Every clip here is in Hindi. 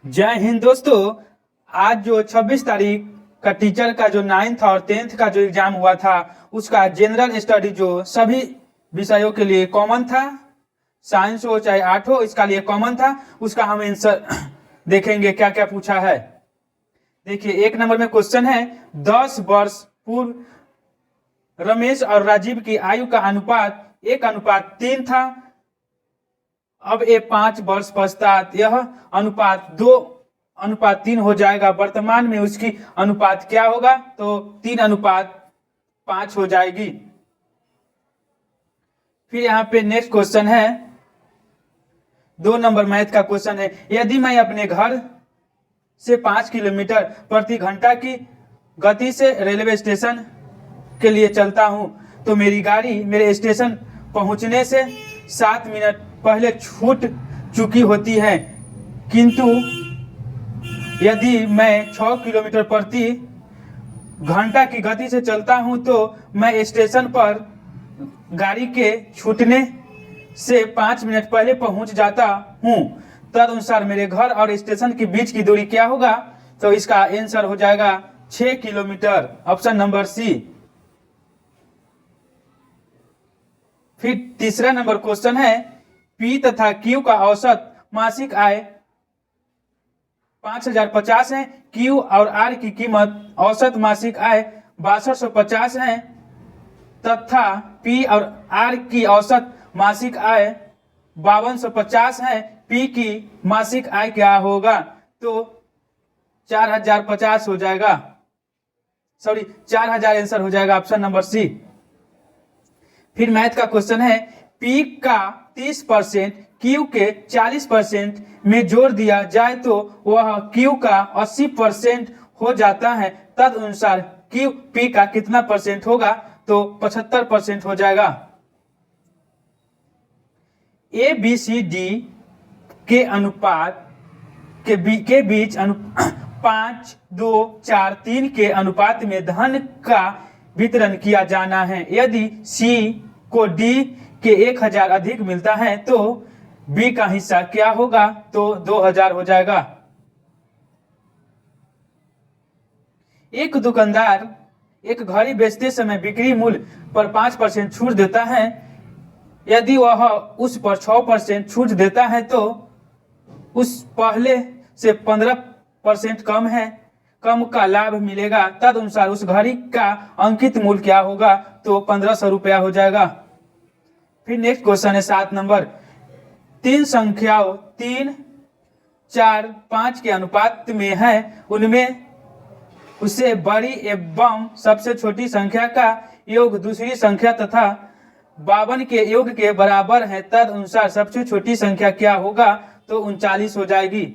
जय हिंद दोस्तों। आज जो 26 तारीख का टीचर का जो 9th और 10th का जो एग्जाम हुआ था उसका जनरल स्टडी जो सभी विषयों के लिए कॉमन था, साइंस हो चाहे आर्ट हो, इसका लिए कॉमन था। उसका हम आंसर देखेंगे क्या क्या पूछा है। देखिए, 1 नंबर में क्वेश्चन है 10 वर्ष पूर्व रमेश और राजीव की आयु का अनुपात 1:3 था। अब ये 5 वर्ष पश्चात यह अनुपात 2:3 हो जाएगा। वर्तमान में उसकी अनुपात क्या होगा? तो 3:5 हो जाएगी। फिर यहाँ पे नेक्स्ट क्वेश्चन है 2 नंबर मैथ का क्वेश्चन है, यदि मैं अपने घर से 5 किलोमीटर प्रति घंटा की गति से रेलवे स्टेशन के लिए चलता हूं तो मेरी गाड़ी मेरे स्टेशन पहुंचने से 7 मिनट पहले छूट चुकी होती है, किंतु यदि मैं 6 किलोमीटर प्रति घंटा की गति से चलता हूं तो मैं स्टेशन पर गाड़ी के छूटने से 5 मिनट पहले पहुंच जाता हूं। तदनुसार मेरे घर और स्टेशन के बीच की दूरी क्या होगा? तो इसका आंसर हो जाएगा 6 किलोमीटर, ऑप्शन नंबर सी। फिर तीसरा नंबर क्वेश्चन है पी तथा क्यू का औसत मासिक आय 5050 है। क्यू और आर की कीमत औसत मासिक आय 6250 है तथा पी और आर की औसत मासिक आय 5250 है। पी की मासिक आय क्या होगा? तो 4050 हो जाएगा, 4000 आंसर हो जाएगा, ऑप्शन नंबर सी। फिर मैथ का क्वेश्चन है पी का 30% क्यू के 40% में जोड़ दिया जाए तो वह क्यू का 80% हो जाता है। तदनुसार क्यू पी का कितना परसेंट होगा? तो 75% हो जाएगा। ए बी सी डी के अनुपात के बीच 5, 2, 4, 3 के अनुपात में धन का वितरण किया जाना है। यदि सी को डी के 1000 अधिक मिलता है तो बी का हिस्सा क्या होगा? तो 2000 हो जाएगा। एक दुकानदार एक घड़ी बेचते समय बिक्री मूल्य पर 5% छूट देता है। यदि वह उस पर 6% छूट देता है तो उस पहले से 15% कम का लाभ मिलेगा। तदनुसार उस घड़ी का अंकित मूल्य क्या होगा? तो 1500 रुपया हो जाएगा। फिर नेक्स्ट क्वेश्चन है 7 नंबर, 3 संख्याओं 3, 4, 5 के अनुपात में है, उनमें उससे बड़ी एवं सबसे छोटी संख्या का योग दूसरी संख्या तथा 52 के योग के बराबर है। तदनुसार सबसे छोटी संख्या क्या होगा? तो 39 हो जाएगी।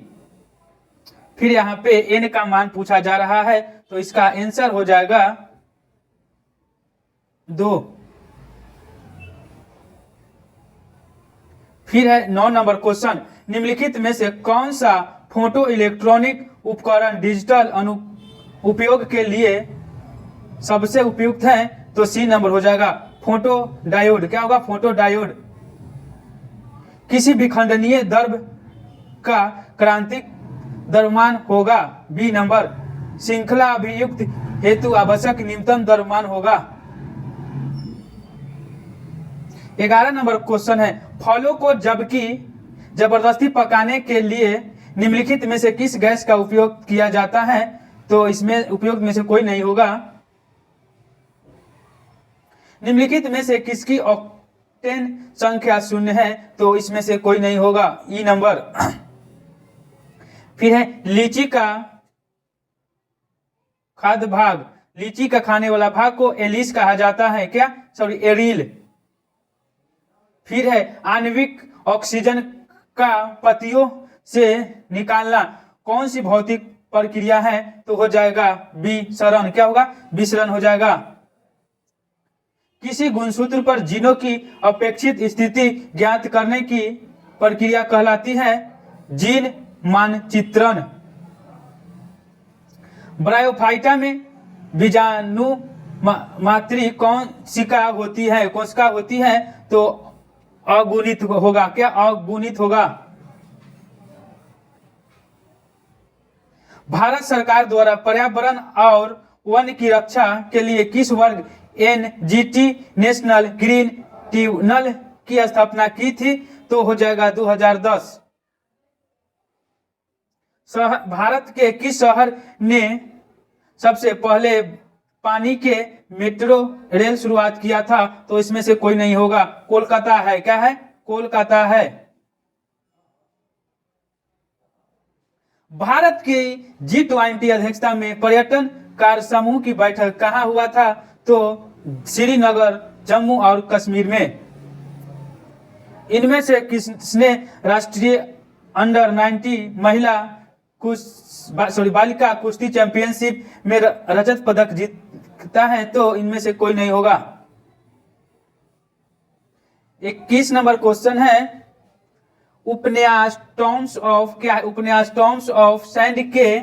फिर यहाँ पे n का मान पूछा जा रहा है तो इसका आंसर हो जाएगा 2। फिर है 9 नंबर क्वेश्चन, निम्नलिखित में से कौन सा फोटो इलेक्ट्रॉनिक उपकरण डिजिटल उपयोग के लिए सबसे उपयुक्त है? तो सी नंबर हो जाएगा फोटो डायोड। क्या होगा? Photo diode. किसी भी खंडनीय द्रव्य का क्रांतिक द्रव्यमान होगा? B number. श्रृंखला अभियुक्त हेतु आवश्यक न्यूनतम द्रव्यमान होगा। 11 नंबर क्वेश्चन है फलों को जबरदस्ती पकाने के लिए निम्नलिखित में से किस गैस का उपयोग किया जाता है? तो इसमें उपयोग में से कोई नहीं होगा। निम्नलिखित में से किसकी ऑक्टेन संख्या 0 है? तो इसमें से कोई नहीं होगा, ई नंबर। फिर है लीची का खाद्य भाग, लीची का खाने वाला भाग को एलिस कहा जाता है। क्या? एरिल। फिर है आणविक ऑक्सीजन का पत्तियों से निकालना कौन सी भौतिक प्रक्रिया है? तो हो जाएगा बी शरण। क्या होगा? विसरण हो जाएगा। किसी गुणसूत्र पर जीनों की अपेक्षित स्थिति ज्ञात करने की प्रक्रिया कहलाती है जीन मानचित्रण। ब्रायोफाइटा में बीजाणु मात्री कोशिका होती है तो अगुणित होगा। क्या? अगुणित होगा। भारत सरकार द्वारा पर्यावरण और वन की रक्षा के लिए किस वर्ग एनजीटी नेशनल ग्रीन ट्रिब्यूनल की स्थापना की थी? तो हो जाएगा 2010। भारत के किस शहर ने सबसे पहले पानी के मेट्रो रेल शुरुआत किया था? तो इसमें से कोई नहीं होगा, कोलकाता है। क्या है? कोलकाता है। भारत की G20 अध्यक्षता में पर्यटन कार्य समूह की बैठक कहाँ हुआ था? तो श्रीनगर, जम्मू और कश्मीर में। इनमें से किसने राष्ट्रीय अंडर 90 महिला बालिका कुश्ती चैंपियनशिप में रजत पदक जीता है? तो इनमें से कोई नहीं होगा। 21 नंबर क्वेश्चन है, उपन्यास टॉम्स ऑफ क्या है? उपन्यास टॉम्स ऑफ सैंड के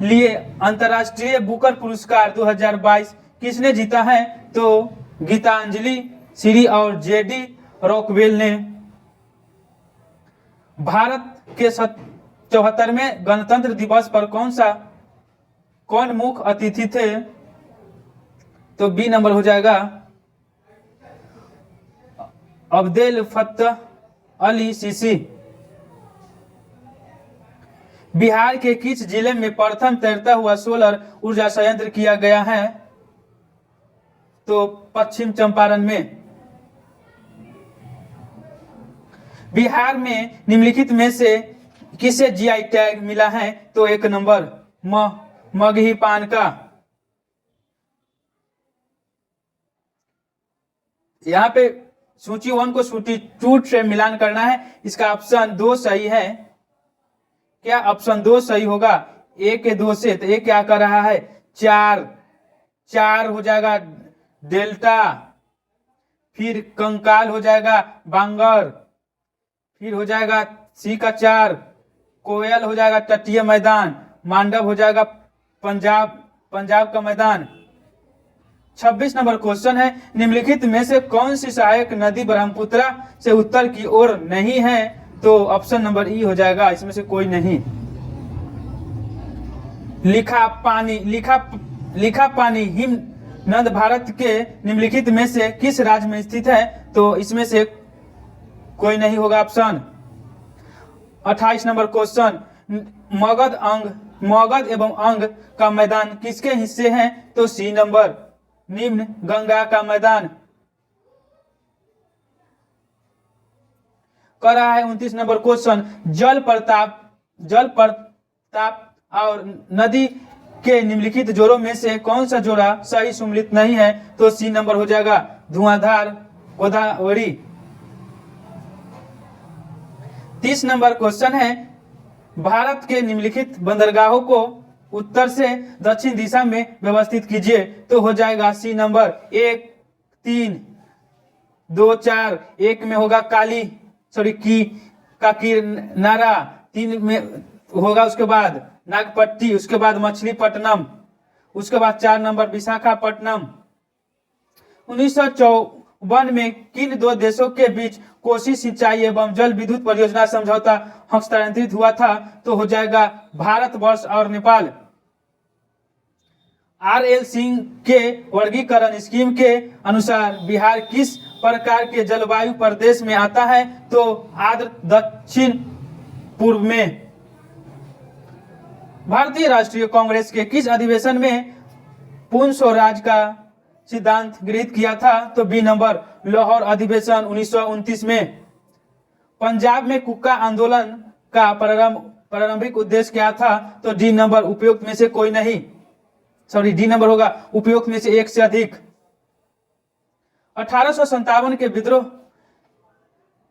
लिए अंतर्राष्ट्रीय बुकर पुरस्कार 2022 किसने जीता है? तो गीतांजलि श्री और जेडी रॉकवेल ने। भारत के 74वें गणतंत्र दिवस पर कौन मुख्य अतिथि थे? तो बी नंबर हो जाएगा Abdel Fattah Ali CC. Bihar के किस जिले में प्रथम तैरता हुआ सोलर ऊर्जा संयंत्र किया गया है? तो पश्चिम चंपारण में। बिहार में निम्नलिखित में से किसे जीआई टैग मिला है? तो 1 नंबर मगही पान का। यहाँ पे सूची 1 को सूची 2 से मिलान करना है। इसका ऑप्शन 2 सही है। क्या ऑप्शन 2 सही होगा? 1 के 2 से, तो ये क्या कर रहा है? 4 हो जाएगा डेल्टा, फिर कंकाल हो जाएगा बांगर, फिर हो जाएगा सी का 4 कोयल हो जाएगा तटीय मैदान, मांडव हो जाएगा पंजाब का मैदान। 26 नंबर क्वेश्चन है, निम्नलिखित में से कौन सी सहायक नदी ब्रह्मपुत्र से उत्तर की ओर नहीं है? तो ऑप्शन नंबर ई हो जाएगा, इसमें से कोई नहीं। लिखा पानी हिमनद भारत के निम्नलिखित में से किस राज्य में स्थित है? तो इसमें से कोई नहीं होगा ऑप्शन। 28 नंबर क्वेश्चन, मगध एवं अंग का मैदान किसके हिस्से हैं? तो सी नंबर निम्न गंगा का मैदान। कर रहा है 29 नंबर क्वेश्चन, जल प्रताप और नदी के निम्नलिखित जोड़ों में से कौन सा जोड़ा सही सम्मिलित नहीं है? तो सी नंबर हो जाएगा धुआंधार गोदावरी। 30 नंबर क्वेश्चन है, भारत के निम्नलिखित बंदरगाहों को उत्तर से दक्षिण दिशा में व्यवस्थित कीजिए। तो हो जाएगा सी नंबर 1, 3, 2, 4। 1 में होगा काकीनाडा, 3 में होगा उसके बाद नागपट्टी, उसके बाद मछलीपट्टनम, उसके बाद 4 नंबर विशाखापट्टनम। 1954 में किन 2 देशों के बीच कोसी सिंचाई एवं जल विद्युत परियोजना समझौता हस्तांतरित हुआ था? तो हो जाएगा भारतवर्ष और नेपाल। RL सिंह के वर्गीकरण स्कीम के अनुसार बिहार किस प्रकार के जलवायु प्रदेश में आता है? तो आर्द्र दक्षिण पूर्व में। भारतीय राष्ट्रीय कांग्रेस के किस अधिवेशन में पूर्ण स्वराज का सिद्धांत गृहीत किया था? तो बी नंबर लाहौर अधिवेशन 1929 में। पंजाब में कुक्का आंदोलन का प्रारंभिक उद्देश्य क्या था? तो डी नंबर उपयुक्त में से कोई नहीं, डी नंबर होगा उपयुक्त में से 1 से अधिक। 1857 के विद्रोह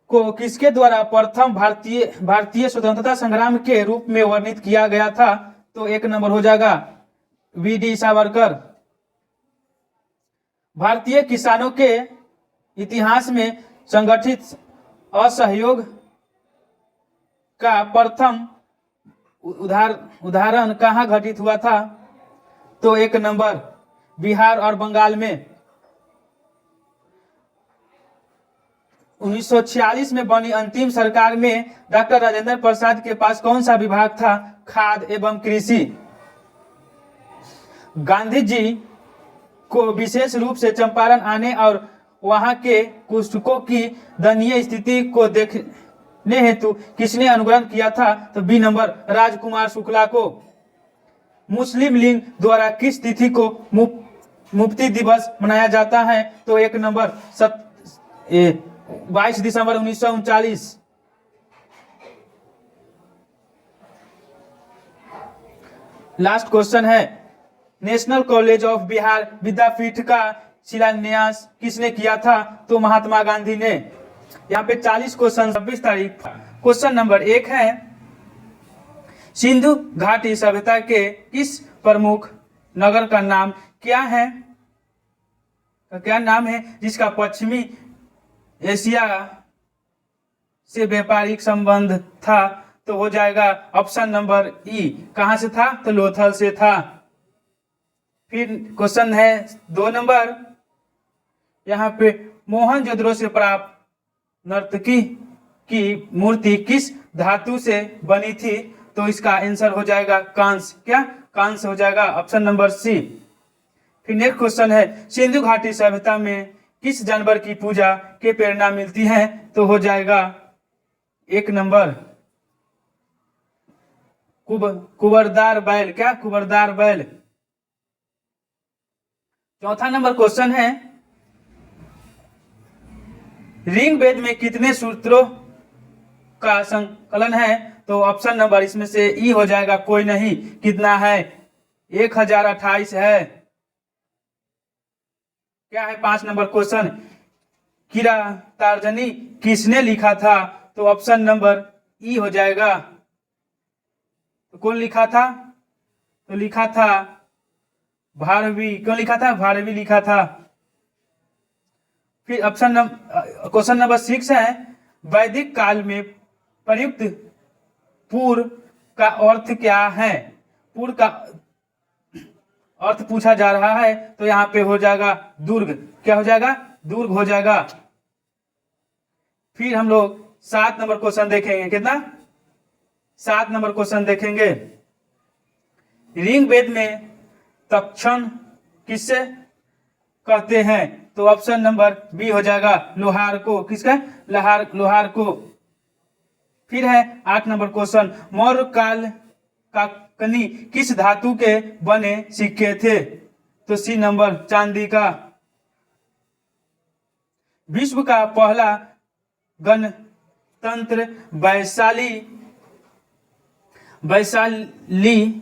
को किसके द्वारा प्रथम भारतीय स्वतंत्रता संग्राम के रूप में वर्णित किया गया था? तो 1 नंबर हो जाएगा वी.डी. सावरकर। भारतीय किसानों के इतिहास में संगठित असहयोग का प्रथम उदाहरण कहाँ घटित हुआ था? तो 1 नंबर बिहार और बंगाल में। 1946 में बनी अंतिम सरकार में डॉक्टर राजेंद्र प्रसाद के पास कौन सा विभाग था? खाद्य एवं कृषि। गांधी जी को विशेष रूप से चंपारण आने और वहां के कुष्ठों की दयनीय स्थिति को देखने हेतु किसने अनुग्रह किया था? तो बी नंबर, राजकुमार शुक्ला को। मुस्लिम लीग द्वारा किस तिथि को मुफ्ती दिवस मनाया जाता है? तो एक नंबर 22 दिसंबर 1939। लास्ट क्वेश्चन है, नेशनल कॉलेज ऑफ बिहार विद्यापीठ का शिलान्यास किसने किया था? तो महात्मा गांधी ने। यहाँ पे 40 क्वेश्चन 26 तारीख। क्वेश्चन नंबर 1 है, सिंधु घाटी सभ्यता के किस प्रमुख नगर का नाम क्या है? क्या नाम है जिसका पश्चिमी एशिया से व्यापारिक संबंध था? तो हो जाएगा ऑप्शन नंबर ई। कहां से था? तो लोथल से था। फिर क्वेश्चन है 2 नंबर, यहाँ पे मोहनजोदड़ो से प्राप्त नर्तकी की मूर्ति किस धातु से बनी थी? तो इसका आंसर हो जाएगा कांस्य। क्या? कांस्य हो जाएगा, ऑप्शन नंबर सी। फिर नेक्स्ट क्वेश्चन है, सिंधु घाटी सभ्यता में किस जानवर की पूजा के प्रेरणा मिलती है? तो हो जाएगा एक नंबर कुबरदार बैल। क्या? कुबरदार बैल। चौथा नंबर क्वेश्चन है, ऋग्वेद में कितने सूत्रों का संकलन है? तो ऑप्शन नंबर इसमें से ई हो जाएगा, कोई नहीं। कितना है? 1028 है। क्या है 5 नंबर क्वेश्चन, किरातार्जुनी किसने लिखा था? तो ऑप्शन नंबर ई हो जाएगा। तो कौन लिखा था? तो लिखा था भारवी। क्यों लिखा था? भारवी लिखा था। फिर क्वेश्चन नंबर 6 है, वैदिक काल में प्रयुक्त पूर्व का अर्थ क्या है? पूर्व का अर्थ पूछा जा रहा है, तो यहाँ पे हो जाएगा दुर्ग। क्या हो जाएगा? दुर्ग हो जाएगा। फिर हम लोग 7 नंबर क्वेश्चन देखेंगे। कितना? 7 नंबर क्वेश्चन देखेंगे, ऋग्वेद में तक्षण किससे कहते हैं? तो ऑप्शन नंबर बी हो जाएगा, लोहार को। किसका? लोहार को। फिर है 8 नंबर क्वेश्चन, मौर्य काल का कनी किस धातु के बने सिक्के थे? तो सी नंबर, चांदी का। विश्व का पहला गणतंत्र वैशाली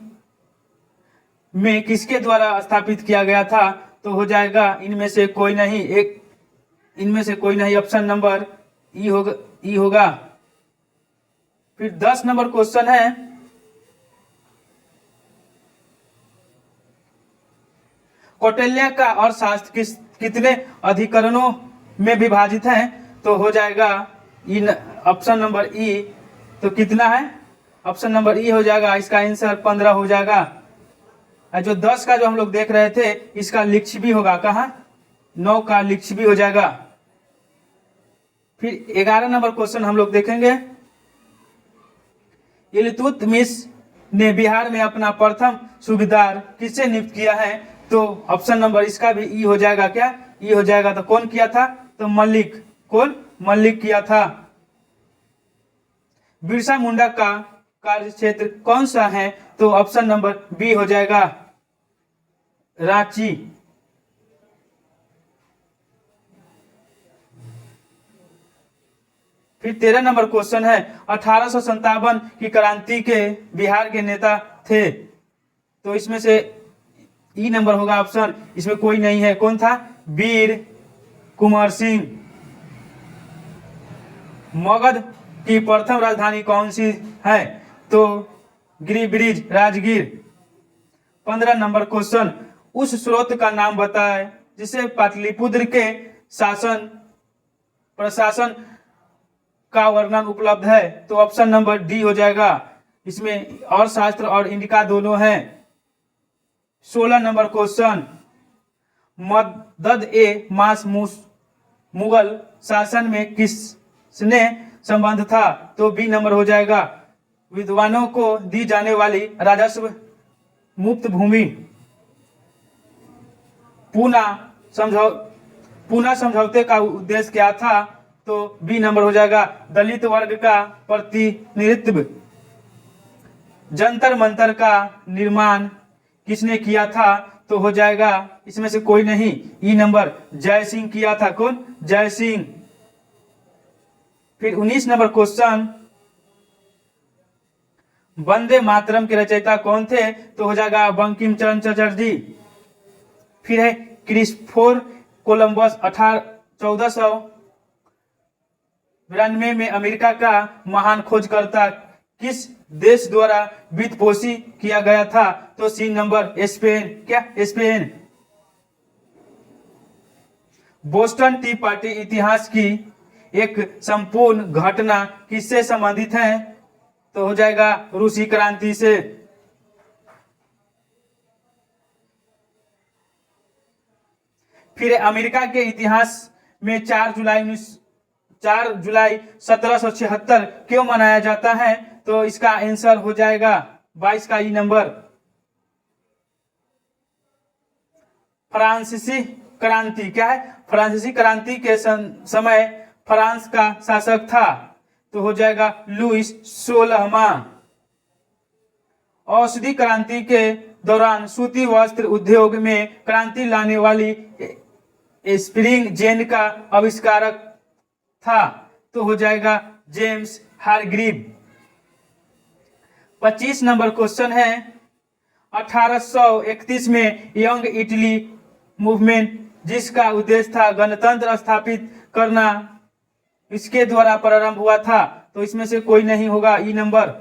में किसके द्वारा स्थापित किया गया था? तो हो जाएगा इनमें से कोई नहीं, ऑप्शन नंबर ई होगा। फिर 10 नंबर क्वेश्चन है, कौटिल्य का अर्थशास्त्र कितने अधिकरणों में विभाजित है? तो हो जाएगा ऑप्शन नंबर ई। तो कितना है? ऑप्शन नंबर ई हो जाएगा। इसका आंसर 15 हो जाएगा। जो 10 का जो हम लोग देख रहे थे, इसका लिच्छवी होगा। कहाँ? 9 का लिच्छवी हो जाएगा। फिर 11 नंबर क्वेश्चन हम लोग देखेंगे, इल्तुतमिश ने बिहार में अपना प्रथम सूबेदार किससे नियुक्त किया है? तो ऑप्शन नंबर इसका भी ई हो जाएगा। क्या? ई हो जाएगा। तो कौन किया था? तो मलिक। कौन? मलिक किया था। बिरसा मुंडा का कार्य क्षेत्र कौन सा है? तो ऑप्शन नंबर बी हो जाएगा, रांची। फिर 13 नंबर क्वेश्चन है, 1857 की क्रांति के बिहार के नेता थे? तो इसमें से ई नंबर होगा ऑप्शन। इसमें कोई नहीं है। कौन था? वीर कुंवर सिंह। मगध की प्रथम राजधानी कौन सी है? तो गिरिब्रिज, राजगीर। 15 नंबर क्वेश्चन, उस स्रोत का नाम बताएं जिसे पाटलिपुत्र के प्रशासन का वर्णन उपलब्ध है? तो ऑप्शन नंबर डी हो जाएगा। इसमें और शास्त्र और इंडिका दोनों हैं। 16 नंबर क्वेश्चन, मदद ए मास मूस मुगल शासन में किसने संबंध था? तो बी नंबर हो जाएगा विद्वानों को दी जाने वाली राजस्व मुक्त भूमि। पूना समझौते का उद्देश्य क्या था? तो बी नंबर हो जाएगा दलित वर्ग का प्रतिनिधित्व। जंतर मंतर का निर्माण किसने किया था? तो हो जाएगा इसमें से कोई नहीं, ई नंबर जय सिंह किया था। कौन? जय सिंह। फिर 19 नंबर क्वेश्चन, वंदे मातरम के रचयिता कौन थे? तो हो जाएगा बंकिम चंद्र चटर्जी। फिर है क्रिस्टोफर कोलंबस 1492 में अमेरिका का महान खोजकर्ता किस देश द्वारा वित्तपोषी किया गया था? तो सी नंबर स्पेन। क्या? स्पेन। बोस्टन टी पार्टी इतिहास की एक संपूर्ण घटना किससे संबंधित है? तो हो जाएगा रूसी क्रांति से। फिर अमेरिका के इतिहास में 4 जुलाई 1776 क्यों मनाया जाता है? तो इसका आंसर हो जाएगा 22 का ई नंबर। फ्रांसीसी क्रांति क्या है? फ्रांसीसी क्रांति के समय फ्रांस का शासक था। तो हो जाएगा लुइस 16वां। औषधि क्रांति के दौरान सूती वस्त्र उद्योग में क्रांति लाने वाली स्प्रिंग जेन का आविष्कारक था। तो हो जाएगा जेम्स हारग्रीव। 25 नंबर क्वेश्चन है, 1831 में यंग इटली मूवमेंट जिसका उद्देश्य था गणतंत्र स्थापित करना, इसके द्वारा प्रारंभ हुआ था। तो इसमें से कोई नहीं होगा, ई नंबर।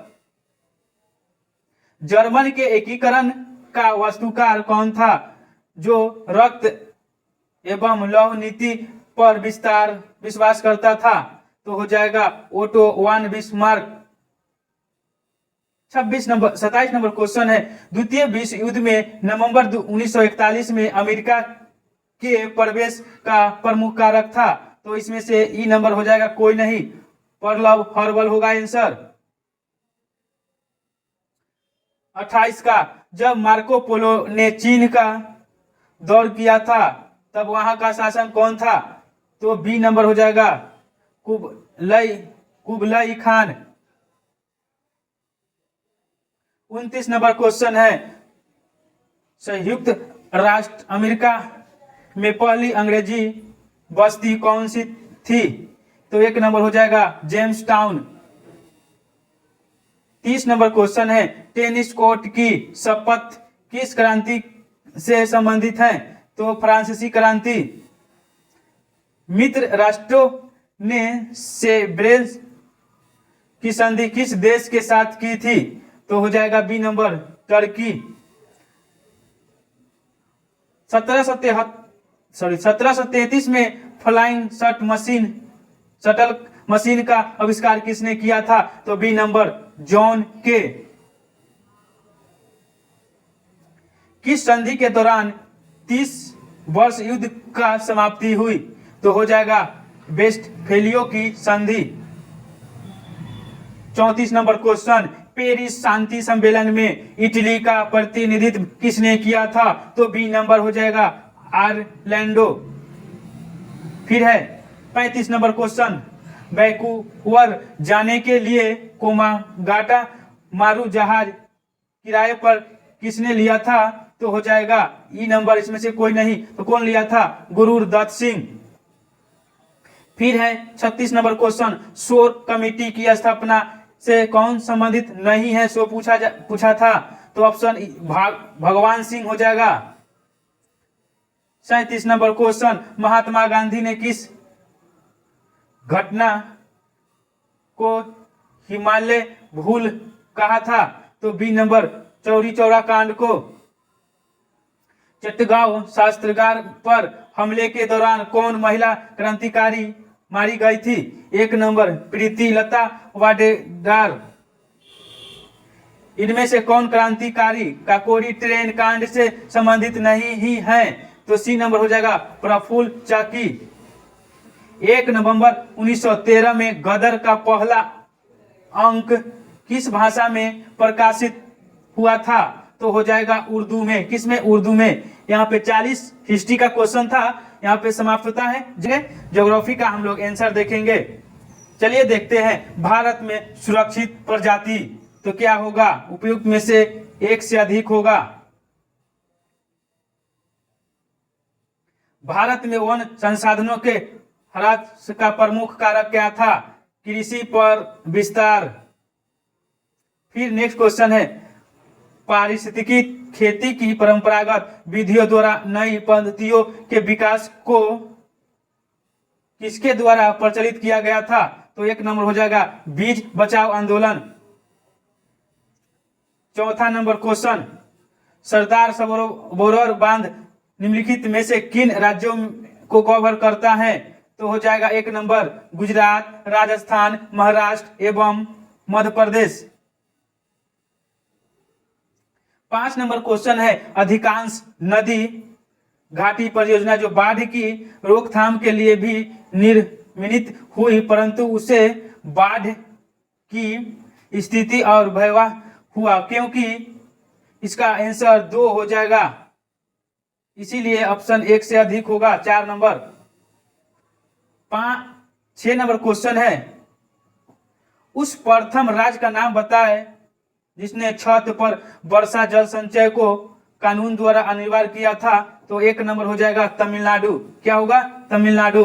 जर्मन के एकीकरण का वास्तुकार कौन था जो रक्त एवं लौह नीति पर विश्वास करता था? तो हो जाएगा ओटो वान बिस्मार्क। 27 नंबर क्वेश्चन है, द्वितीय विश्व युद्ध में नवंबर 1941 में अमेरिका के प्रवेश का प्रमुख कारक था। तो इसमें से ई नंबर हो जाएगा कोई नहीं, पर्ल हर्बल होगा आंसर। 28 का, जब मार्को पोलो ने चीन का दौर किया था तब वहां का शासक कौन था? तो बी नंबर हो जाएगा कुबलई खान। 29 नंबर क्वेश्चन है, संयुक्त राष्ट्र अमेरिका में पहली अंग्रेजी बस्ती कौन सी थी? तो एक नंबर हो जाएगा जेम्स टाउन। 30 नंबर क्वेश्चन है, टेनिस कोर्ट की शपथ किस क्रांति से संबंधित है? तो फ्रांसीसी क्रांति। मित्र राष्ट्रों ने सेब्रेज की संधि किस देश के साथ की थी? तो हो जाएगा बी नंबर टर्की। 1733 में फ्लाइंग शटल मशीन का आविष्कार किसने किया था? तो बी नंबर जॉन के। किस संधि के दौरान 30 वर्ष युद्ध का समाप्ति हुई? तो हो जाएगा वेस्टफेलियो की संधि। 34 नंबर क्वेश्चन, पेरिस शांति सम्मेलन में इटली का प्रतिनिधित्व किसने किया था? तो बी नंबर हो जाएगा ऑरलैंडो। फिर है 35 नंबर क्वेश्चन, वैंकूवर जाने के लिए कोमागाटा मारू जहाज किराए पर किसने लिया था? तो हो जाएगा ई नंबर, इसमें से कोई नहीं, तो कौन लिया था? गुरुदत्त सिंह। फिर है 36 नंबर क्वेश्चन, शोर कमेटी की स्थापना से कौन संबंधित नहीं है? सो पूछा था। तो ऑप्शन भगवान सिंह हो जाएगा। 37 नंबर क्वेश्चन, महात्मा गांधी ने किस घटना को हिमालय भूल कहा था? तो बी नंबर चौरी चौरा कांड को। चटगांव शस्त्रागार पर हमले के दौरान कौन महिला क्रांतिकारी मारी गई थी? एक नंबर प्रीति लता वाडेदार। इनमें से कौन क्रांतिकारी काकोरी ट्रेन कांड से संबंधित नहीं ही है? तो सी नंबर हो जाएगा प्रफुल्ल चाकी। 1 नवंबर 1913 में गदर का पहला अंक किस भाषा में प्रकाशित हुआ था? तो हो जाएगा उर्दू में। किस में? उर्दू में। यहाँ पे 40 हिस्ट्री का क्वेश्चन था, यहाँ पे समाप्त होता है। ज्योग्राफी का हम लोग आंसर देखेंगे। चलिए देखते हैं, भारत में सुरक्षित प्रजाति तो क्या होगा? उपयुक्त में से एक से अधिक होगा। भारत में वन संसाधनों के ह्रास का प्रमुख कारक क्या था? कृषि पर विस्तार। फिर नेक्स्ट क्वेश्चन है, पारिस्थितिकी खेती की परंपरागत विधियों द्वारा नई पद्धतियों के विकास को किसके द्वारा प्रचलित किया गया था? तो 1 नंबर हो जाएगा बीज बचाओ आंदोलन। चौथा नंबर क्वेश्चन, सरदार सरोवर बांध निम्नलिखित में से किन राज्यों को कवर करता है? तो हो जाएगा 1 नंबर गुजरात, राजस्थान, महाराष्ट्र एवं मध्य प्रदेश। 5 नंबर क्वेश्चन है, अधिकांश नदी घाटी परियोजना जो बाढ़ की रोकथाम के लिए भी निर्मित हुई, परंतु उसे बाढ़ की स्थिति और भयावह हुआ क्योंकि? इसका आंसर 2 हो जाएगा, इसीलिए ऑप्शन 1 से अधिक होगा। 4 नंबर। 6 नंबर क्वेश्चन है, उस प्रथम राज्य का नाम बताए जिसने छत पर वर्षा जल संचय को कानून द्वारा अनिवार्य किया था? तो 1 नंबर हो जाएगा तमिलनाडु। क्या होगा? तमिलनाडु।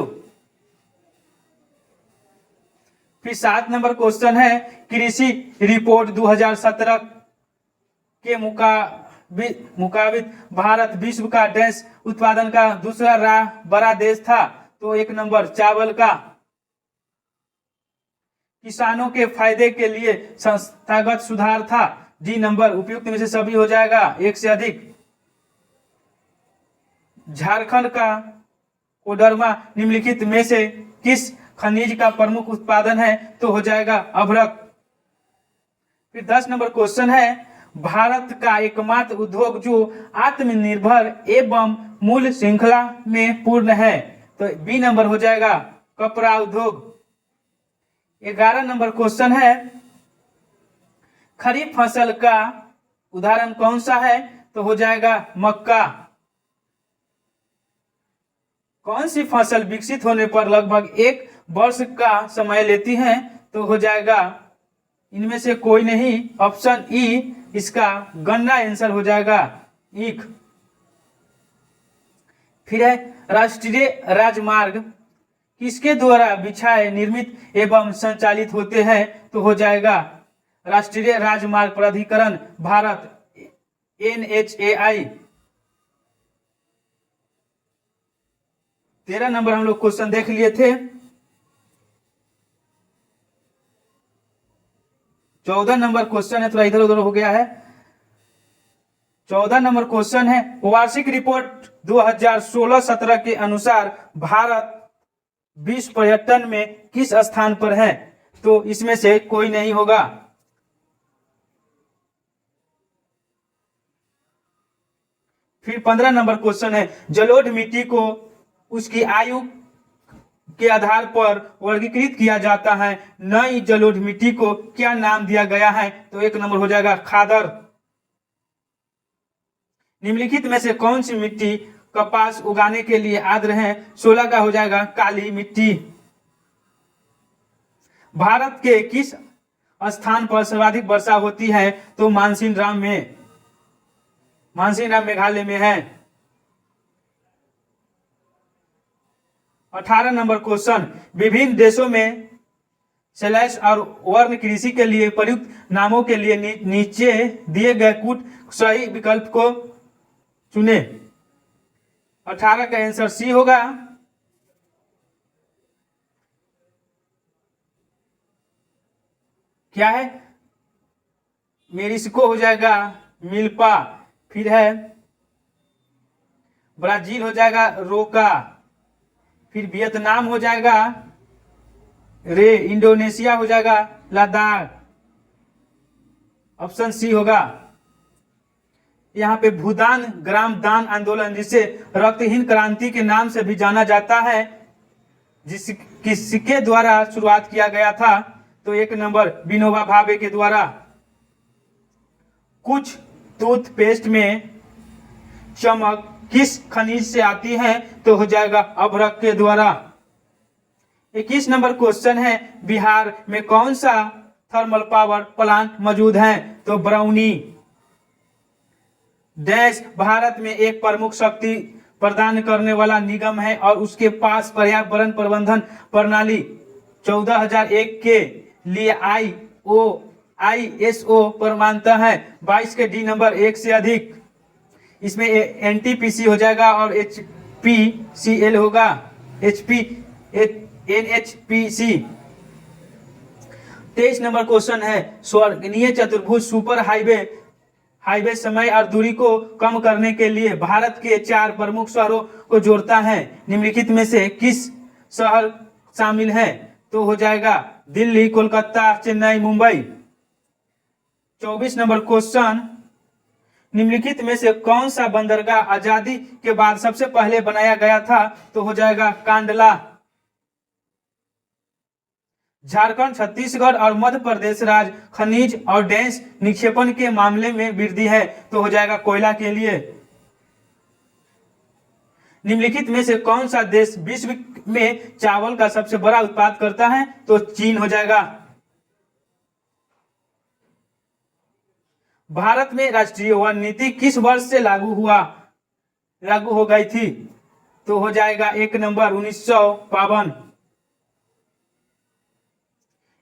फिर 7 नंबर क्वेश्चन है, कृषि रिपोर्ट 2017 के मुताबिक भारत विश्व का डैश उत्पादन का दूसरा बड़ा देश था? तो 1 नंबर चावल का। किसानों के फायदे के लिए संस्थागत सुधार था? D number. उपयुक्त में से सभी हो जाएगा, 1 से अधिक। झारखंड का कोडरमा निम्नलिखित में से किस खनिज का प्रमुख उत्पादन है? तो हो जाएगा अभ्रक। फिर 10 नंबर क्वेश्चन है, भारत का एकमात्र उद्योग जो आत्मनिर्भर एवं मूल्य श्रृंखला में पूर्ण है? तो बी नंबर हो जाएगा कपड़ा उद्योग। 11 नंबर क्वेश्चन है, खरीफ फसल का उदाहरण कौन सा है? तो हो जाएगा मक्का। कौन सी फसल विकसित होने पर लगभग 1 वर्ष का समय लेती है? तो हो जाएगा इनमें से कोई नहीं, ऑप्शन ई इसका गन्ना आंसर हो जाएगा, ईख। फिर है, राष्ट्रीय राजमार्ग किसके द्वारा बिछाए निर्मित एवं संचालित होते हैं? तो हो जाएगा राष्ट्रीय राजमार्ग प्राधिकरण भारत, NHAI। 13 नंबर हम लोग क्वेश्चन देख लिए थे। 14 नंबर क्वेश्चन है, थोड़ा इधर उधर हो गया है। 14 नंबर क्वेश्चन है, वार्षिक रिपोर्ट 2016-17 के अनुसार भारत विश्व पर्यटन में किस स्थान पर है? तो इसमें से कोई नहीं होगा। फिर 15 नंबर क्वेश्चन है, जलोढ़ मिट्टी को उसकी आयु के आधार पर वर्गीकृत किया जाता है, नई जलोढ़ मिट्टी को क्या नाम दिया गया है? तो 1 नंबर हो जाएगा खादर। निम्नलिखित में से कौन सी मिट्टी कपास उगाने के लिए आर्द्र है? 16 का हो जाएगा काली मिट्टी। भारत के किस स्थान पर सर्वाधिक वर्षा होती है? तो मानसीन राम मेघालय में है। 18 नंबर क्वेश्चन, विभिन्न देशों में स्लैश और वर्ण कृषि के लिए प्रयुक्त नामों के लिए नीचे दिए गए कूट सही विकल्प को चुने। 18 का आंसर सी होगा। क्या है? मेरिस्को हो जाएगा मिल्पा। फिर है ब्राजील हो जाएगा रोका। फिर वियतनाम हो जाएगा रे। इंडोनेशिया हो जाएगा लद्दाख। ऑप्शन सी होगा। यहाँ पे भूदान ग्राम दान आंदोलन, जिसे रक्तहीन क्रांति के नाम से भी जाना जाता है, किसके द्वारा शुरुआत किया गया था? तो 1 नंबर विनोबा भावे के द्वारा। कुछ टूथपेस्ट में चमक किस खनिज से आती है? तो हो जाएगा अभ्रक के द्वारा। 21 नंबर क्वेश्चन है, बिहार में कौन सा थर्मल पावर प्लांट मौजूद है? तो बरौनी। डैश भारत में एक प्रमुख शक्ति प्रदान करने वाला निगम है और उसके पास पर्यावरण प्रबंधन प्रणाली 14001 के लिए ISO प्रमाणता है। 22 के डी नंबर 1 से अधिक, इसमें NTPC हो जाएगा और HPCL होगा, NHPC। 23 नंबर क्वेश्चन है, स्वर्गीय चतुर्भुज सुपर हाईवे समय और दूरी को कम करने के लिए भारत के 4 प्रमुख शहरों को जोड़ता है। निम्नलिखित में से किस शहर शामिल है? तो हो जाएगा दिल्ली, कोलकाता, चेन्नई, मुंबई। 24 नंबर क्वेश्चन, निम्नलिखित में से कौन सा बंदरगाह आजादी के बाद सबसे पहले बनाया गया था? तो हो जाएगा कांडला। झारखंड, छत्तीसगढ़ और मध्य प्रदेश राज्य खनिज और गैस निक्षेपण के मामले में वृद्धि है। तो हो जाएगा कोयला के लिए। निम्नलिखित में से कौन सा देश विश्व में चावल का सबसे बड़ा उत्पाद करता है? तो चीन हो जाएगा। भारत में राष्ट्रीय वन नीति किस वर्ष से लागू हो गई थी? तो हो जाएगा 1 नंबर 1952।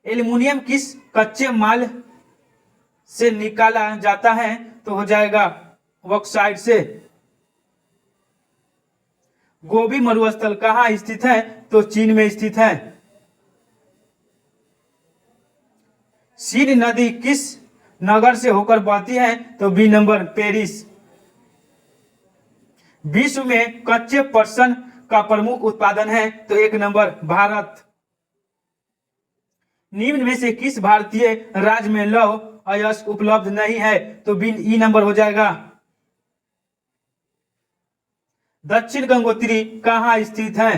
एल्युमिनियम किस कच्चे माल से निकाला जाता है? तो हो जाएगा बॉक्साइट से। गोबी मरुस्थल कहाँ स्थित है? तो चीन में स्थित है। सीन नदी किस नगर से होकर बहती है? तो बी नंबर पेरिस। विश्व में कच्चे पटसन का प्रमुख उत्पादन है? तो 1 नंबर भारत। निम्न में से किस भारतीय राज्य में लौह अयस्क उपलब्ध नहीं है? तो बी नंबर हो जाएगा। दक्षिण गंगोत्री कहाँ स्थित है?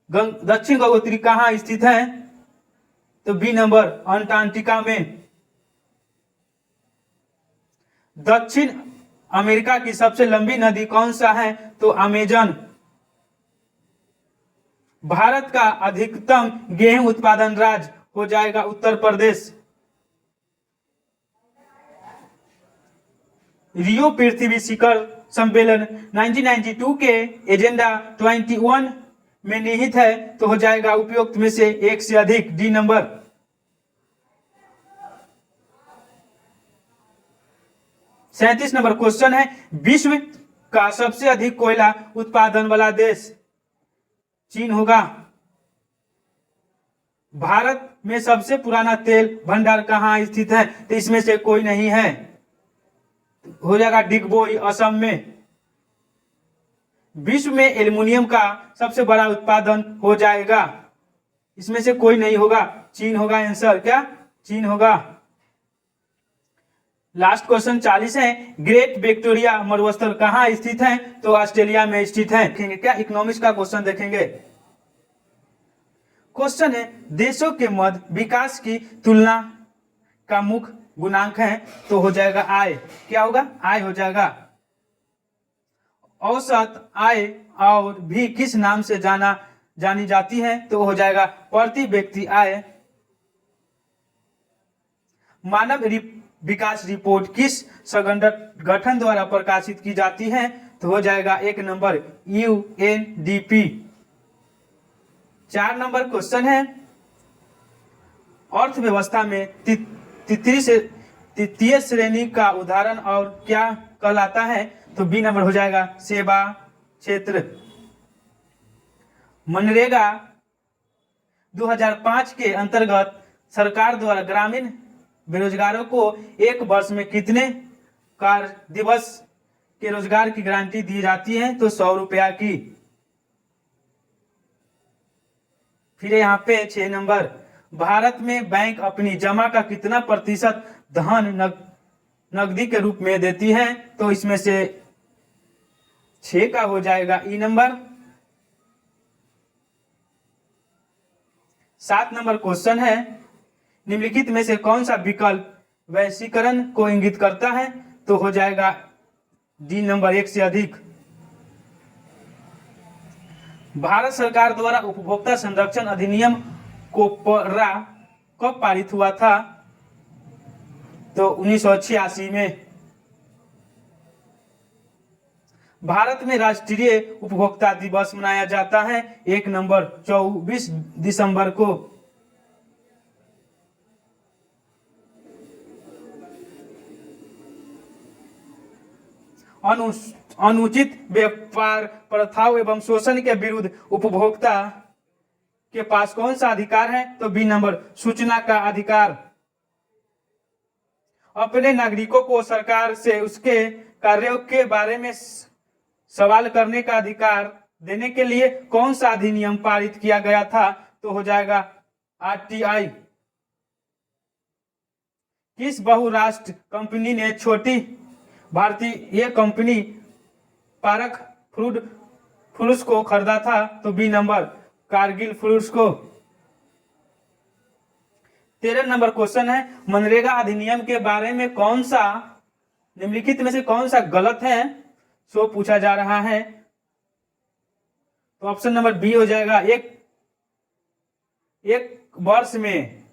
दक्षिण गंगोत्री कहाँ स्थित है? तो बी नंबर अंटार्कटिका में। दक्षिण अमेरिका की सबसे लंबी नदी कौन सा है? तो अमेजन। भारत का अधिकतम गेहूं उत्पादन राज्य हो जाएगा उत्तर प्रदेश। रियो पृथ्वी शिखर सम्मेलन 1992 के एजेंडा 21 में निहित है। तो हो जाएगा उपयुक्त में से 1 से अधिक, डी नंबर। सैंतीस नंबर क्वेश्चन है, विश्व का सबसे अधिक कोयला उत्पादन वाला देश चीन होगा। भारत में सबसे पुराना तेल भंडार कहाँ स्थित है? तो इसमें से कोई नहीं है, हो जाएगा डिगबोई, असम में। विश्व में एल्युमिनियम का सबसे बड़ा उत्पादन हो जाएगा, इसमें से कोई नहीं होगा, चीन होगा आंसर। क्या? चीन होगा। लास्ट क्वेश्चन 40 है, ग्रेट विक्टोरिया मरुस्थल कहाँ स्थित है? तो ऑस्ट्रेलिया में स्थित है। देखेंगे क्या, इकोनॉमिक्स का क्वेश्चन देखेंगे। क्वेश्चन है, देशों के मध्य विकास की तुलना का मुख्य गुणांक है? तो हो जाएगा आय। क्या होगा? आय हो जाएगा। औसत आय और भी किस नाम से जानी जाती है? तो हो जाएगा प्रति व्यक्ति आय। मानव विकास रिपोर्ट किस संगठन द्वारा प्रकाशित की जाती है? तो हो जाएगा 1 नंबर UNDP। 4 नंबर क्वेश्चन है, अर्थव्यवस्था में तृतीय श्रेणी का उदाहरण और क्या कहलाता है? तो बी नंबर हो जाएगा सेवा क्षेत्र। मनरेगा 2005 के अंतर्गत सरकार द्वारा ग्रामीण बेरोजगारों को 1 वर्ष में कितने कार्य दिवस के रोजगार की गारंटी दी जाती है? तो 100 रुपया की। फिर यहाँ पे 6 नंबर, भारत में बैंक अपनी जमा का कितना प्रतिशत धन नकदी के रूप में देती है? तो इसमें से 6 का हो जाएगा ई नंबर। 7 नंबर क्वेश्चन है, निम्नलिखित में से कौन सा विकल्प वैश्वीकरण को इंगित करता है? तो हो जाएगा डी नंबर, एक से अधिक। भारत सरकार द्वारा उपभोक्ता संरक्षण अधिनियम कोपरा कब पारित हुआ था? तो 1986 में। भारत में राष्ट्रीय उपभोक्ता दिवस मनाया जाता है 1 नंबर 24 दिसंबर को। अनुचित व्यापार प्रथाओं एवं शोषण के विरुद्ध उपभोक्ता के पास कौन सा अधिकार है? तो बी नंबर, सूचना का अधिकार। अपने नागरिकों को सरकार से उसके कार्यों के बारे में सवाल करने का अधिकार देने के लिए कौन सा अधिनियम पारित किया गया था? तो हो जाएगा आरटीआई। किस बहुराष्ट्र कंपनी ने छोटी भारतीय कंपनी पारक फूड्स को खरीदा था? तो बी नंबर, कारगिल फूड्स को। 13 नंबर क्वेश्चन है, मनरेगा अधिनियम के बारे में कौन सा निम्नलिखित में से कौन सा गलत है सो पूछा जा रहा है। तो ऑप्शन नंबर बी हो जाएगा, एक वर्ष में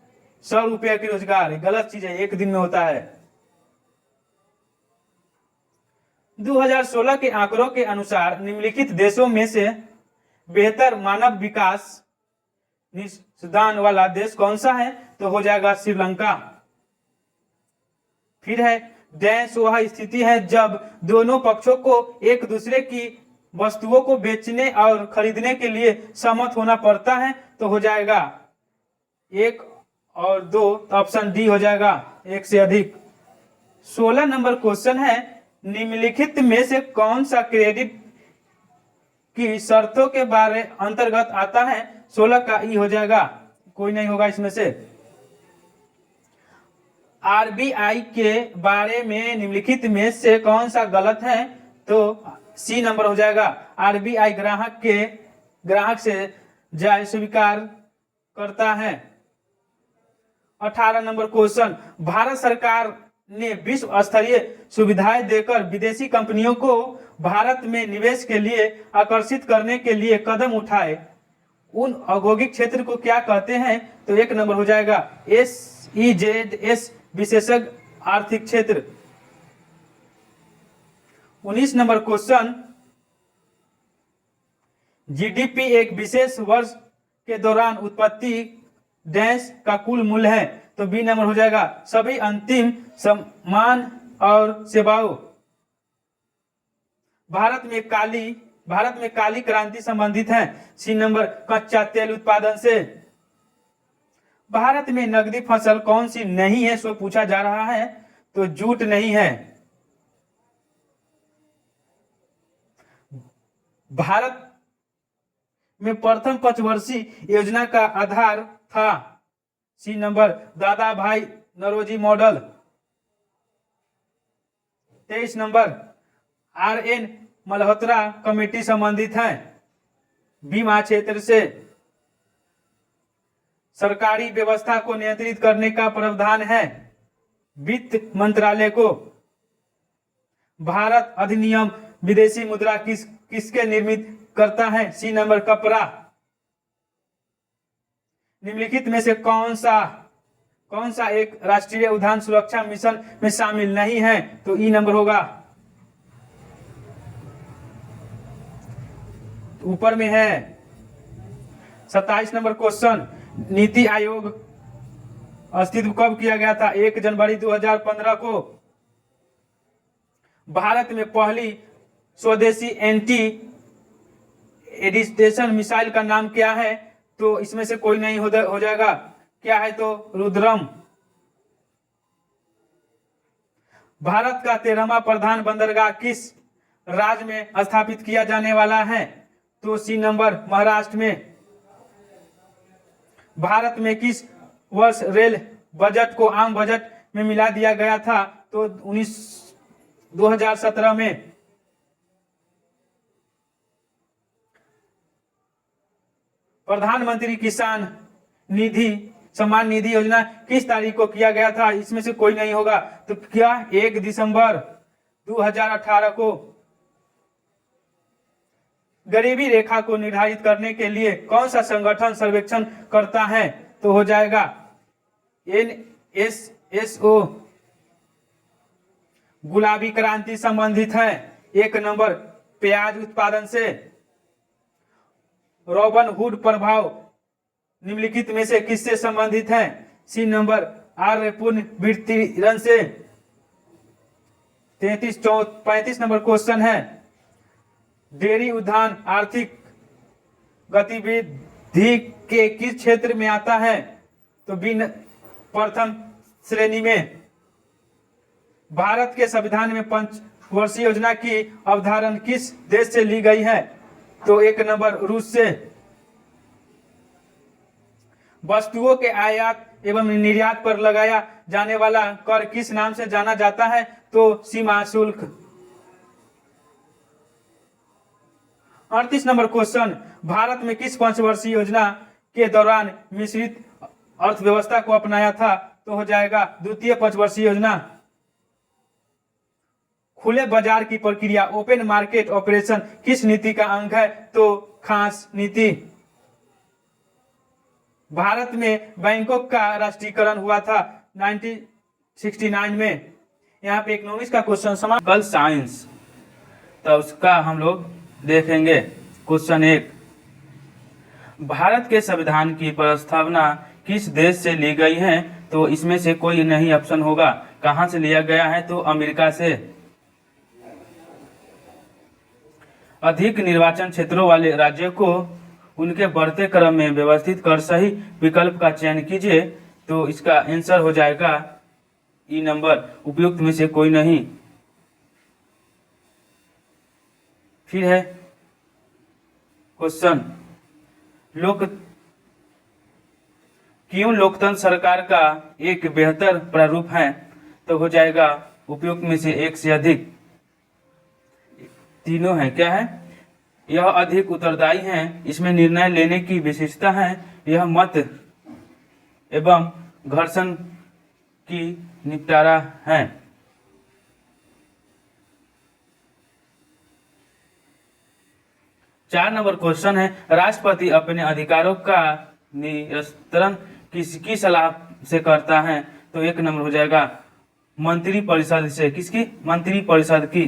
100 रुपया की रोजगार। गलत चीज है, एक दिन में होता है। 2016 के आंकड़ों के अनुसार निम्नलिखित देशों में से बेहतर मानव विकास निदान वाला देश कौन सा है? तो हो जाएगा श्रीलंका। फिर है, डैश वह स्थिति है जब दोनों पक्षों को एक दूसरे की वस्तुओं को बेचने और खरीदने के लिए सहमत होना पड़ता है। तो हो जाएगा 1 और 2। तो ऑप्शन डी हो जाएगा, 1 से अधिक। 16 नंबर क्वेश्चन है, निम्नलिखित में से कौन सा क्रेडिट की शर्तों के बारे अंतर्गत आता है? 16 का ई हो जाएगा, कोई नहीं होगा इसमें से। आरबीआई के बारे में निम्नलिखित में से कौन सा गलत है? तो सी नंबर हो जाएगा, आरबीआई ग्राहक से जायज स्वीकार करता है। 18 नंबर क्वेश्चन, भारत सरकार ने विश्व स्तरीय सुविधाएं देकर विदेशी कंपनियों को भारत में निवेश के लिए आकर्षित करने के लिए कदम उठाए, उन औद्योगिक क्षेत्र को क्या कहते हैं? तो 1 नंबर हो जाएगा, SEZS, विशेषज्ञ आर्थिक क्षेत्र। 19 नंबर क्वेश्चन, जीडीपी एक विशेष वर्ष के दौरान उत्पत्ति डैश का कुल मूल्य है। तो बी नंबर हो जाएगा, सभी अंतिम सामान और सेवाओं। भारत में काली क्रांति संबंधित है। सी नंबर, कच्चा तेल उत्पादन से। भारत में नकदी फसल कौन सी नहीं है सो पूछा जा रहा है। तो जूट नहीं है। भारत में प्रथम पंचवर्षीय योजना का आधार था। सी number, Dadabhai Naoroji model. 23 number, RN Malhotra committee संबंधित है बीमा क्षेत्र से। सरकारी व्यवस्था को नियंत्रित करने का प्रावधान है वित्त मंत्रालय को। भारत अधिनियम विदेशी मुद्रा किसके निर्मित करता है? सी नंबर, कपड़ा। निम्नलिखित में से कौन सा एक राष्ट्रीय उद्यान सुरक्षा मिशन में शामिल नहीं है? तो ई नंबर होगा, ऊपर में है। 27 नंबर क्वेश्चन, नीति आयोग अस्तित्व कब किया गया था? 1 जनवरी 2015 को। भारत में पहली स्वदेशी एंटी एडिस्टेशन मिसाइल का नाम क्या है? तो इसमें से कोई नहीं हो जाएगा, क्या है? तो रुद्रम। भारत का 13वां प्रधान बंदरगाह किस राज्य में स्थापित किया जाने वाला है? तो सी नंबर, महाराष्ट्र में। भारत में किस वर्ष रेल बजट को आम बजट में मिला दिया गया था? तो 2017 में। प्रधानमंत्री किसान निधि सम्मान निधि योजना किस तारीख को किया गया था? इसमें से कोई नहीं होगा, तो क्या 1 दिसंबर 2018 को। गरीबी रेखा को निर्धारित करने के लिए कौन सा संगठन सर्वेक्षण करता है? तो हो जाएगा NSSO। गुलाबी क्रांति संबंधित है 1 नंबर प्याज उत्पादन से। रॉबिन हुड प्रभाव निम्नलिखित में से किससे संबंधित है? सी नंबर आर्यपूर्ण वितरण से। 35 नंबर क्वेश्चन है, डेयरी उद्यान आर्थिक गतिविधि के किस क्षेत्र में आता है? तो बी प्रथम श्रेणी में। भारत के संविधान में पंचवर्षीय योजना की अवधारणा किस देश से ली गई है? तो 1 नंबर रूस से। वस्तुओं के आयात एवं निर्यात पर लगाया जाने वाला कर किस नाम से जाना जाता है? तो सीमा शुल्क। 38 नंबर क्वेश्चन, भारत में किस पंचवर्षीय योजना के दौरान मिश्रित अर्थव्यवस्था को अपनाया था? तो हो जाएगा द्वितीय पंचवर्षीय योजना। खुले बाजार की प्रक्रिया ओपन मार्केट ऑपरेशन किस नीति का अंग है? तो खास नीति। भारत में बैंकों का राष्ट्रीयकरण हुआ था 1969 में। यहाँ पे इकोनॉमिक्स का क्वेश्चन समाकल साइंस, तो उसका हम लोग देखेंगे। क्वेश्चन 1, भारत के संविधान की प्रस्तावना किस देश से ली गई है? तो इसमें से कोई नहीं ऑप्शन होगा। कहाँ से लिया गया है? तो अमेरिका से। अधिक निर्वाचन क्षेत्रों वाले राज्यों को उनके बढ़ते क्रम में व्यवस्थित कर सही विकल्प का चयन कीजिए। तो इसका आंसर हो जाएगा ई नंबर, उपयुक्त में से कोई नहीं। फिर है क्वेश्चन, क्यों लोकतंत्र सरकार का एक बेहतर प्रारूप है? तो हो जाएगा उपयुक्त में से एक से अधिक। तीनों है, क्या है? यह अधिक उत्तरदायी है, इसमें निर्णय लेने की विशेषता है, यह मत एवं घर्षण की निपटारा है। चार नंबर क्वेश्चन है, राष्ट्रपति अपने अधिकारों का निरस्त्रण किसकी सलाह से करता है? तो 1 नंबर हो जाएगा मंत्रिपरिषद से। किसकी? मंत्रिपरिषद की।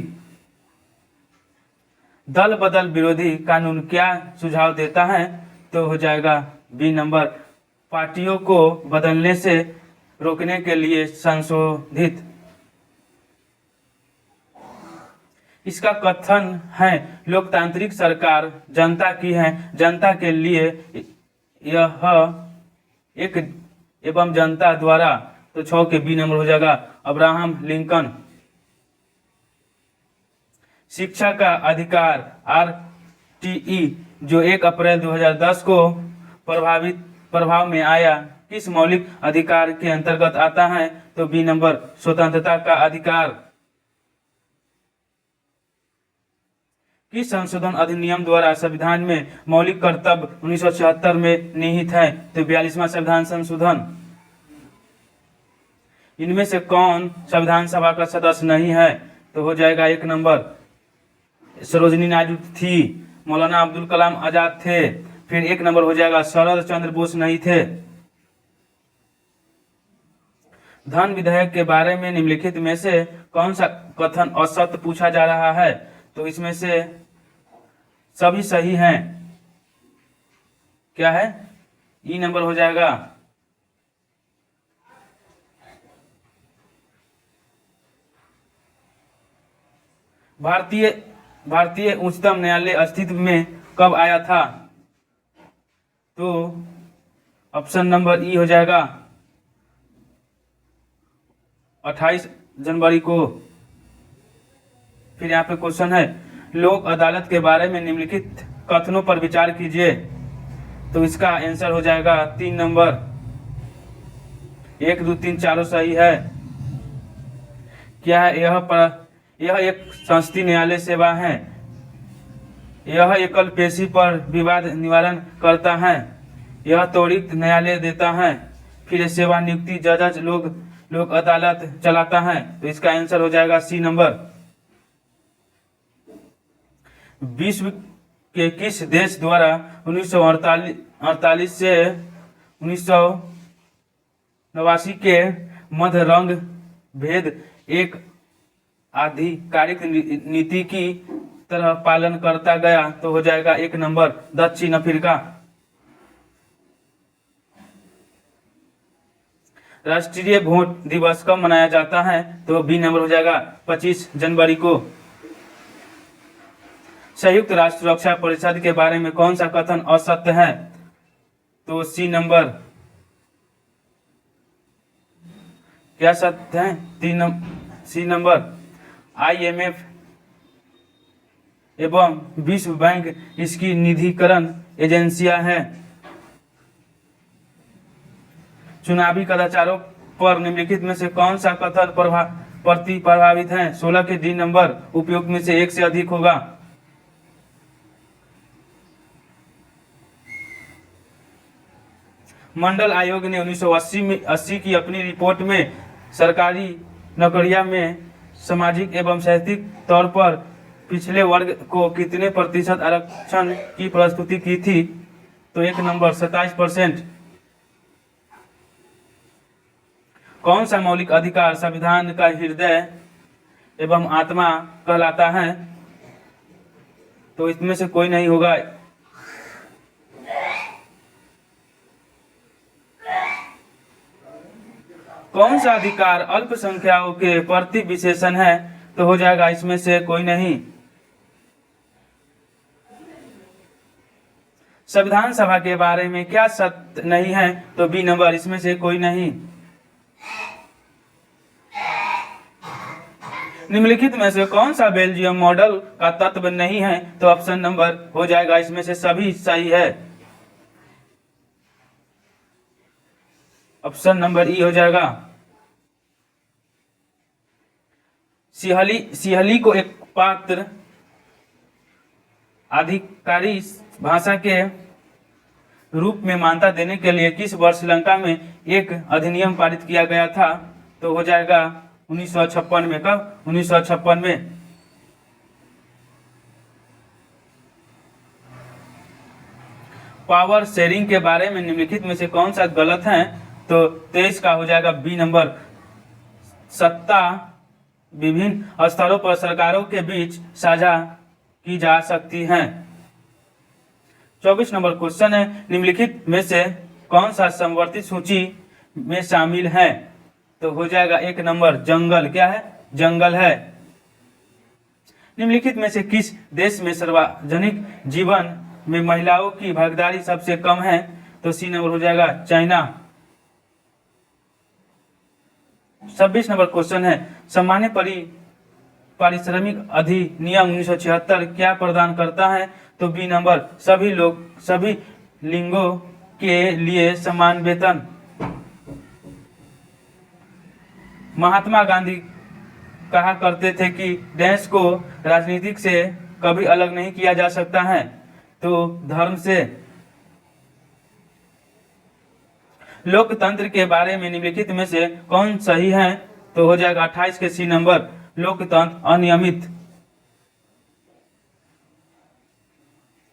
दल बदल विरोधी कानून क्या सुझाव देता है? तो हो जाएगा बी नंबर, पार्टियों को बदलने से रोकने के लिए संशोधित। इसका कथन है लोकतांत्रिक सरकार जनता की है, जनता के लिए यह एक एवं जनता द्वारा। तो 6 के बी नंबर हो जाएगा अब्राहम लिंकन। शिक्षा का अधिकार RTE जो 1 अप्रैल 2010 को प्रभाव में आया, किस मौलिक अधिकार के अंतर्गत आता है? तो बी नंबर, स्वतंत्रता का अधिकार। किस संशोधन अधिनियम द्वारा संविधान में मौलिक कर्तव्य 1976 में निहित है? तो 42वां संविधान संशोधन। इनमें से कौन संविधान सभा का सदस्य नहीं है? तो हो जाएगा 1 नंबर, सरोजिनी नायडू थी, मौलाना अब्दुल कलाम आजाद थे। फिर 1 नंबर हो जाएगा शरद चंद्र बोस नहीं थे। धन विधेयक के बारे में निम्नलिखित में से कौन सा कथन असत्य पूछा जा रहा है? तो इसमें से सभी सही हैं। क्या है? ई नंबर हो जाएगा। भारतीय उच्चतम न्यायालय अस्तित्व में कब आया था? तो ऑप्शन नंबर ई हो जाएगा 28 जनवरी को। फिर यहाँ पे क्वेश्चन है, लोक अदालत के बारे में निम्नलिखित कथनों पर विचार कीजिए। तो इसका आंसर हो जाएगा 3 नंबर, 1, 2, 3 चारों सही है। क्या है? यह एक संस्थीय न्यायालय सेवा है। यह एकल पेशी पर विवाद निवारण करता है। यह त्वरित न्यायालय देता है। फिर सेवा नियुक्ति जज लोक अदालत चलाता है। तो इसका आंसर हो जाएगा सी नंबर। विश्व के किस देश द्वारा 1948 से 1989 के मध्य रंग भेद एक आधिकारिक नीति की तरह पालन करता गया? तो हो जाएगा एक नंबर दक्षिण अफ्रीका। राष्ट्रीय वोट दिवस कब मनाया जाता है? तो बी नंबर हो जाएगा 25 जनवरी को। संयुक्त राष्ट्र सुरक्षा परिषद के बारे में कौन सा कथन असत्य है? तो सी नंबर। क्या सत्य है? सी नंबर। IMF एवं विश्व बैंक इसकी निधिकरण एजेंसियां हैं। चुनावी कदाचारों पर निम्नलिखित में से कौन सा कथन प्रभावित है? 16 के डी नंबर उपयुक्त में से एक से अधिक होगा। मंडल आयोग ने 1980 की अपनी रिपोर्ट में सरकारी नौकरियों में सामाजिक एवं साहित्यिक तौर पर पिछले वर्ग को कितने प्रतिशत आरक्षण की प्रस्तुति की थी? तो एक नंबर 27%। कौन सा मौलिक अधिकार संविधान का हृदय एवं आत्मा कहलाता है? तो इसमें से कोई नहीं होगा। कौन सा अधिकार अल्पसंख्यकों के प्रति विशेषण है? तो हो जाएगा इसमें से कोई नहीं। संविधान सभा के बारे में क्या सत्य नहीं है? तो बी नंबर इसमें से कोई नहीं। निम्नलिखित में से कौन सा बेल्जियम मॉडल का तत्व नहीं है? तो ऑप्शन नंबर हो जाएगा इसमें से सभी सही है। ऑप्शन नंबर ई हो जाएगा। सिहली को एक पात्र अधिकारी भाषा के रूप में मान्यता देने के लिए किस वर्ष श्रीलंका में एक अधिनियम पारित किया गया था? तो हो जाएगा 1956 में। कब? 1956 में। पावर शेयरिंग के बारे में निम्नलिखित में से कौन सा गलत है? तो 23 का हो जाएगा बी नंबर। सत्ता विभिन्न स्तरों पर सरकारों के बीच साझा की जा सकती है। 24 नंबर क्वेश्चन है, निम्नलिखित में से कौन सा समवर्ती सूची में शामिल है? तो हो जाएगा एक नंबर जंगल। क्या है? जंगल है। निम्नलिखित में से किस देश में सार्वजनिक जीवन में महिलाओं की भागीदारी सबसे कम है? तो सी नंबर हो जाएगा चाइना। 26 नंबर क्वेश्चन है, सामान्य पारिश्रमिक अधिनियम 1976 क्या प्रदान करता है? तो बी नंबर सभी लिंगों के लिए समान वेतन। महात्मा गांधी कहा करते थे कि देश को राजनीतिक से कभी अलग नहीं किया जा सकता है, तो धर्म से। लोकतंत्र के बारे में निम्नलिखित में से कौन सही है? तो हो जाएगा 28 के सी नंबर, लोकतंत्र अनियमित।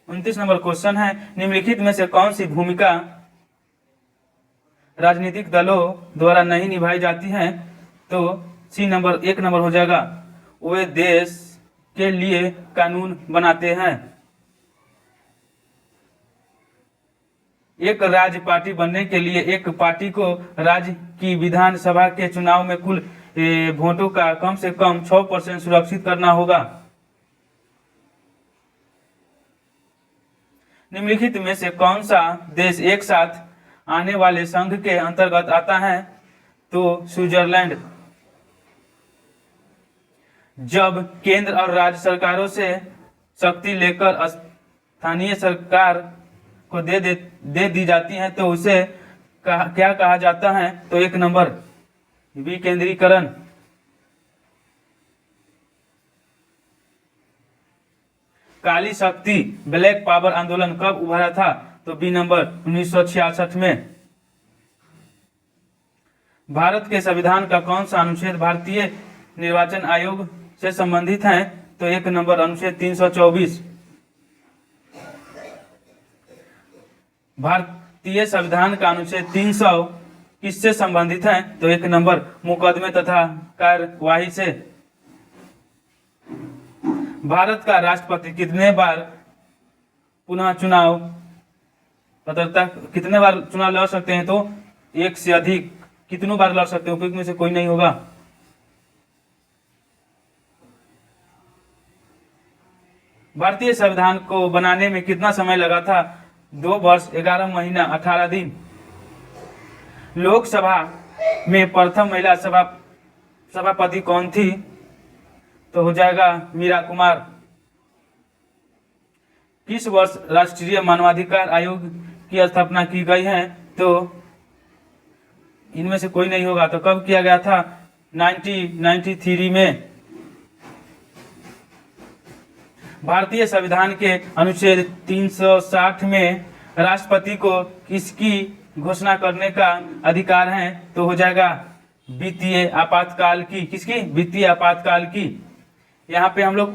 29 नंबर क्वेश्चन है, निम्नलिखित में से कौन सी भूमिका राजनीतिक दलों द्वारा नहीं निभाई जाती है? तो सी नंबर एक नंबर हो जाएगा, वे देश के लिए कानून बनाते हैं। एक राज्य पार्टी बनने के लिए एक पार्टी को राज्य की विधानसभा के चुनाव में कुल वोटों का कम से कम 6% सुरक्षित करना होगा। निम्नलिखित में से कौन सा देश एक साथ आने वाले संघ के अंतर्गत आता है? तो स्विट्जरलैंड। जब केंद्र और राज्य सरकारों से शक्ति लेकर स्थानीय सरकार को दे दी जाती है तो उसे क्या कहा जाता है? तो एक नंबर विकेंद्रीकरण। काली शक्ति ब्लैक पावर आंदोलन कब उभरा था? तो बी नंबर 1966 में। भारत के संविधान का कौन सा अनुच्छेद भारतीय निर्वाचन आयोग से संबंधित है? तो एक नंबर अनुच्छेद 324। भारतीय संविधान का अनुच्छेद 300 किससे संबंधित है? तो एक नंबर मुकदमे तथा कार्यवाही से। भारत का राष्ट्रपति कितने बार पुनः चुनाव पात्रता कितने बार चुनाव लड़ सकते हैं? तो एक से अधिक। कितनों बार लड़ सकते हैं? उपयुक्त में से कोई नहीं होगा। भारतीय संविधान को बनाने में कितना समय लगा था? 2 वर्ष 11 महीना 18 दिन। लोकसभा में प्रथम महिला सभापति कौन थी? तो हो जाएगा मीरा कुमार। किस वर्ष राष्ट्रीय मानवाधिकार आयोग की स्थापना की गई है? तो इनमें से कोई नहीं होगा। तो कब किया गया था? 1993 में। भारतीय संविधान के अनुच्छेद 360 में राष्ट्रपति को किसकी घोषणा करने का अधिकार है? तो हो जाएगा वित्तीय आपातकाल की। किसकी? वित्तीय आपातकाल की। यहाँ पे हम लोग